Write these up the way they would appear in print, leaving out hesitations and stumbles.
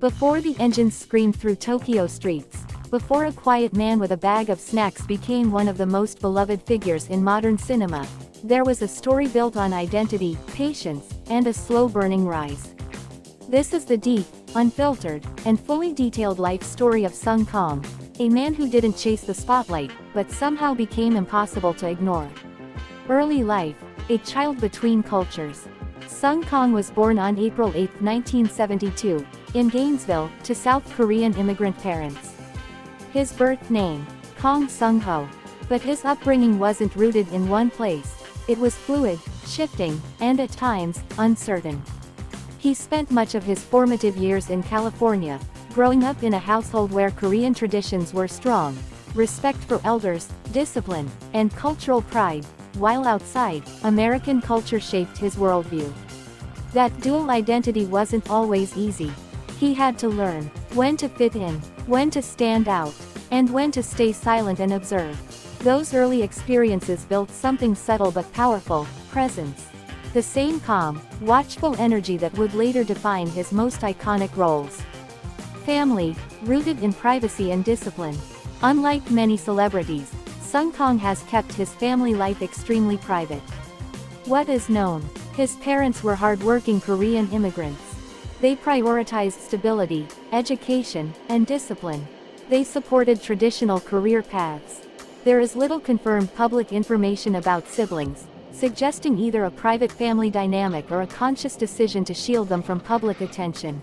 Before the engines screamed through Tokyo streets, before a quiet man with a bag of snacks became one of the most beloved figures in modern cinema, there was a story built on identity, patience, and a slow-burning rise. This is the deep, unfiltered, and fully detailed life story of Sung Kang, a man who didn't chase the spotlight, but somehow became impossible to ignore. Early life, a child between cultures. Sung Kang was born on April 8, 1972, in Gainesville, to South Korean immigrant parents. His birth name, Kang Sung-ho. But his upbringing wasn't rooted in one place. It was fluid, shifting, and at times, uncertain. He spent much of his formative years in California, growing up in a household where Korean traditions were strong, respect for elders, discipline, and cultural pride, while outside, American culture shaped his worldview. That dual identity wasn't always easy. He had to learn when to fit in, when to stand out, and when to stay silent and observe. Those early experiences built something subtle but powerful: presence. The same calm, watchful energy that would later define his most iconic roles. Family, rooted in privacy and discipline. Unlike many celebrities, Sung Kang has kept his family life extremely private. What is known? His parents were hardworking Korean immigrants. They prioritized stability, education, and discipline. They supported traditional career paths. There is little confirmed public information about siblings, suggesting either a private family dynamic or a conscious decision to shield them from public attention.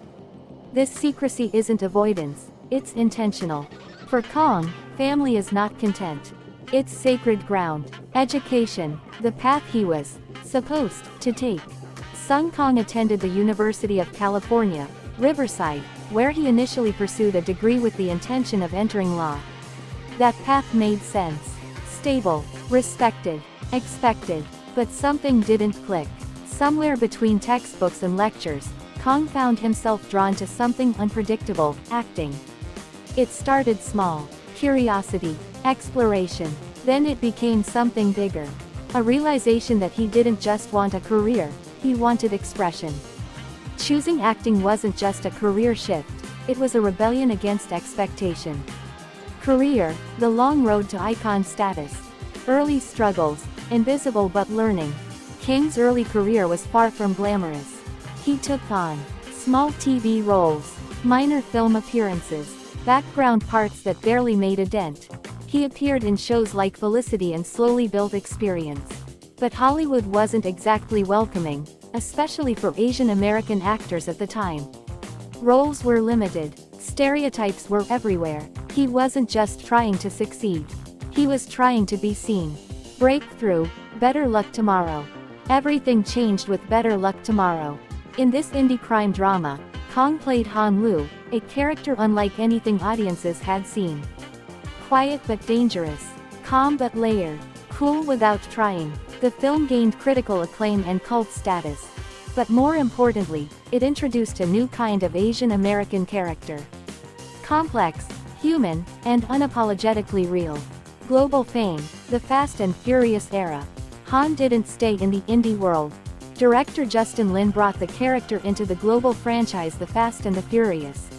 This secrecy isn't avoidance, it's intentional. For Kang, family is not content. It's sacred ground. Education, the path he was supposed to take. Sung Kang attended the University of California, Riverside, where he initially pursued a degree with the intention of entering law. That path made sense. Stable, respected, expected. But something didn't click. Somewhere between textbooks and lectures, Kang found himself drawn to something unpredictable: acting. It started small. Curiosity, exploration. Then it became something bigger. A realization that he didn't just want a career, he wanted expression. Choosing acting wasn't just a career shift, it was a rebellion against expectation. Career, the long road to icon status. Early struggles, invisible but learning. Kang's early career was far from glamorous. He took on small TV roles, minor film appearances, background parts that barely made a dent. He appeared in shows like Felicity and slowly built experience. But Hollywood wasn't exactly welcoming, especially for Asian American actors at the time. Roles were limited, stereotypes were everywhere. He wasn't just trying to succeed. He was trying to be seen. Breakthrough, Better Luck Tomorrow. Everything changed with Better Luck Tomorrow. In this indie crime drama, Kang played Han Lu, a character unlike anything audiences had seen. Quiet but dangerous, calm but layered, cool without trying. The film gained critical acclaim and cult status. But more importantly, it introduced a new kind of Asian American character. Complex, human, and unapologetically real. Global fame, the Fast and Furious era. Han didn't stay in the indie world. Director Justin Lin brought the character into the global franchise The Fast and the Furious.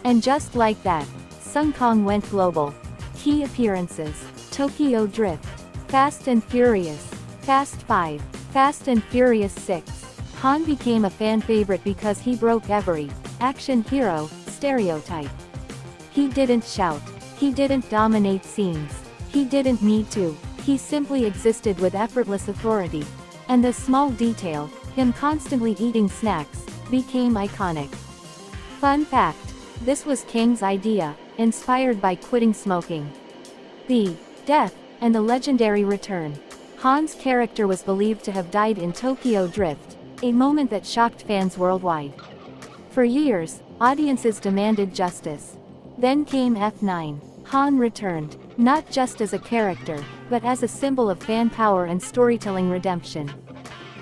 And just like that, Sung Kang went global. Key appearances: Tokyo Drift, Fast and Furious, Fast 5, Fast and Furious 6. Han became a fan favorite because he broke every action hero stereotype. He didn't shout. He didn't dominate scenes. He didn't need to. He simply existed with effortless authority. And the small detail, him constantly eating snacks, became iconic. Fun fact: this was Kang's idea, inspired by quitting smoking. The death, and the legendary return. Han's character was believed to have died in Tokyo Drift, a moment that shocked fans worldwide. For years, audiences demanded justice. Then came F9. Han returned, not just as a character, but as a symbol of fan power and storytelling redemption.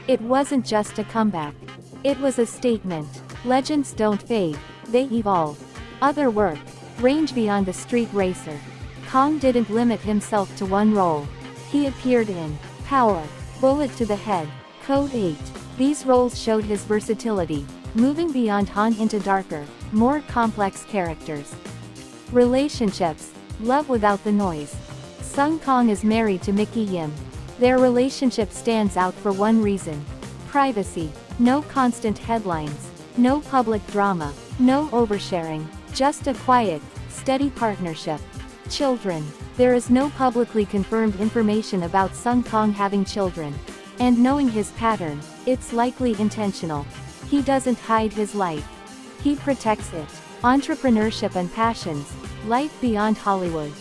It wasn't just a comeback. It was a statement. Legends don't fade, they evolve. Other work, range beyond the street racer. Kang didn't limit himself to one role. He appeared in Power, Bullet to the Head, Code 8. These roles showed his versatility, moving beyond Han into darker, more complex characters. Relationships, love without the noise. Sung Kang is married to Miki Yim. Their relationship stands out for one reason. Privacy. No constant headlines. No public drama. No oversharing. Just a quiet, steady partnership. Children. There is no publicly confirmed information about Sung Kang having children. And knowing his pattern, it's likely intentional. He doesn't hide his life. He protects it. Entrepreneurship and passions. Life beyond Hollywood.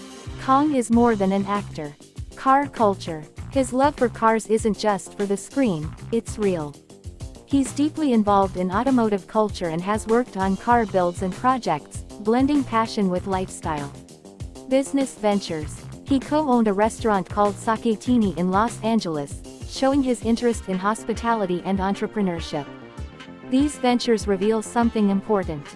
Kang is more than an actor. Car culture. His love for cars isn't just for the screen, it's real. He's deeply involved in automotive culture and has worked on car builds and projects, blending passion with lifestyle. Business ventures. He co-owned a restaurant called Sake Teeny in Los Angeles, showing his interest in hospitality and entrepreneurship. These ventures reveal something important.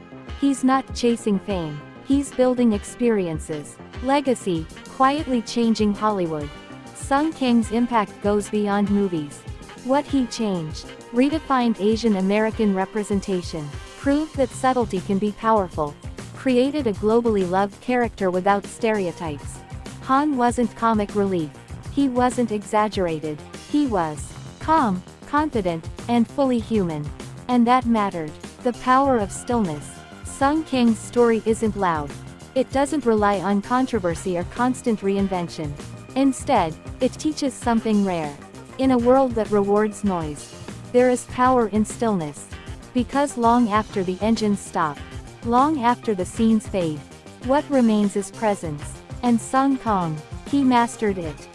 He's not chasing fame. He's building experiences. Legacy, quietly changing Hollywood. Sung Kang's impact goes beyond movies. What he changed. Redefined Asian American representation. Proved that subtlety can be powerful. Created a globally loved character without stereotypes. Han wasn't comic relief. He wasn't exaggerated. He was calm, confident, and fully human. And that mattered. The power of stillness. Sung Kang's story isn't loud. It doesn't rely on controversy or constant reinvention. Instead, it teaches something rare. In a world that rewards noise, there is power in stillness. Because long after the engines stop, long after the scenes fade, what remains is presence. And Sung Kang, he mastered it.